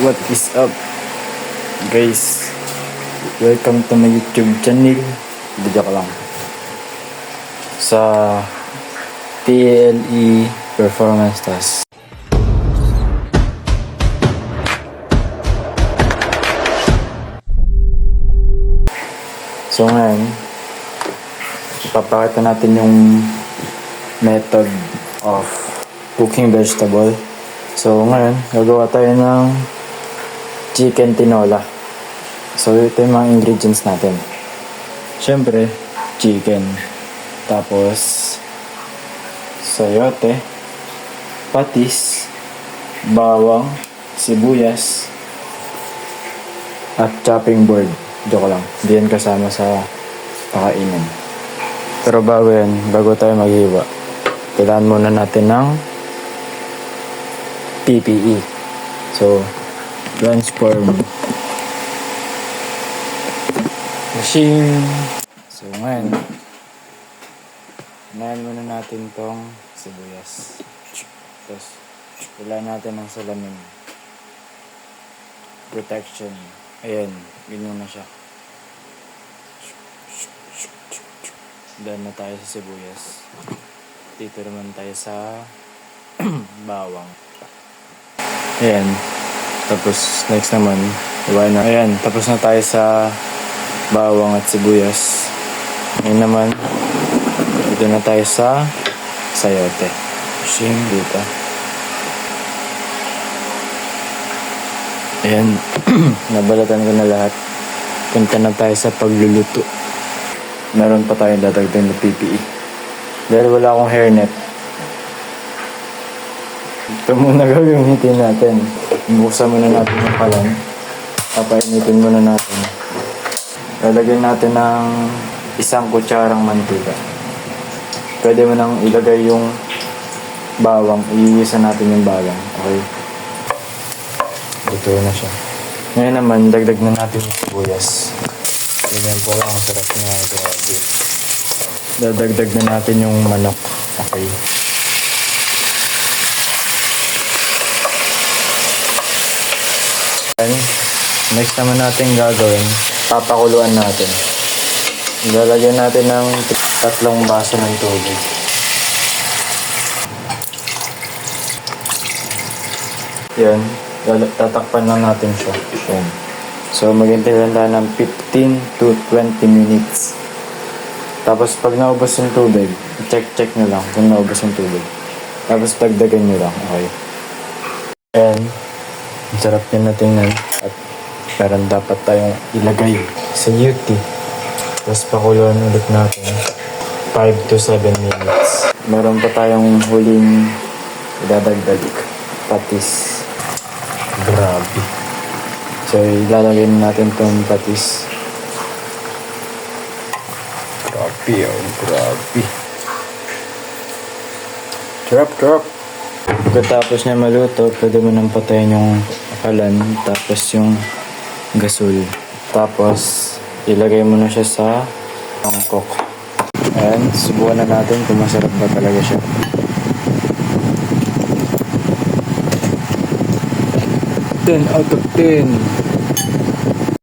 What is up, guys? Welcome to my YouTube channel. Video ko lang sa TLE Performance Task. So ngayon, ipapakita natin yung method of cooking vegetable. So ngayon, gagawa tayo ng chicken tinola. So ito yung mga ingredients natin. Siyempre, chicken. Tapos, sayote, patis, bawang, sibuyas, at chopping board. Joke lang. Hindi yan kasama sa pakainin. Pero bago tayo maghiwa, kailangan muna natin ng PPE. So, transform machine. So, ngayon muna natin tong sibuyas. Tapos, kailangan natin ng salamin. Protection. Ayan, ganyan na siya. Dahil na tayo sa sibuyas. Dito naman tayo sa bawang. Ayan. Tapos, next naman, ayan, tapos na tayo sa bawang at sibuyas. Ngayon naman, dito na tayo sa sayote. Pushing dito. Ayan. Nabalatan ko na lahat. Punta na tayo sa pagluluto. Meron pa tayong dadagdag na PPE. Dahil wala akong hairnet. Ito muna gagamitin natin. Buksan muna natin yung kalan. Papainitin muna natin. Lalagyan natin ng 1 kutsarang mantika. Pwede mo nang ilagay yung bawang. Iiwisa natin yung bawang. Okay. Ito na siya. Ngayon naman, dagdag na natin yung sibuyas. Ganyan po lang. Ang sarap niya. Grabe. Dadagdag na natin yung manok. Okay. Next naman natin gagawin, papakuluan natin. Lalagyan natin ng 3 baso ng tubig. Yan, tatakpan lang natin siya. Yan. So maghintay lang tayo ng 15 to 20 minutes. Tapos pag naubos yung tubig, check na lang kung naubos yung tubig. Tapos dagdagan nyo lang, okay. Yan. Ang sarap niya na tingnan at meron dapat tayong ilagay sa UT. Tapos pakuluan ulit natin 5 to 7 minutes. Meron pa tayong huling idadagdag. Patis. Grabe. So ilalagay natin tong patis. Grabe, oh, grabe. Drop. Pagkatapos niya maluto, pwede mo nang patayin yung kalan, tapos yung gasol. Tapos, ilagay mo na siya sa mangkok. Ayan, subukan na natin kung masarap ba talaga siya. 10 out of 10.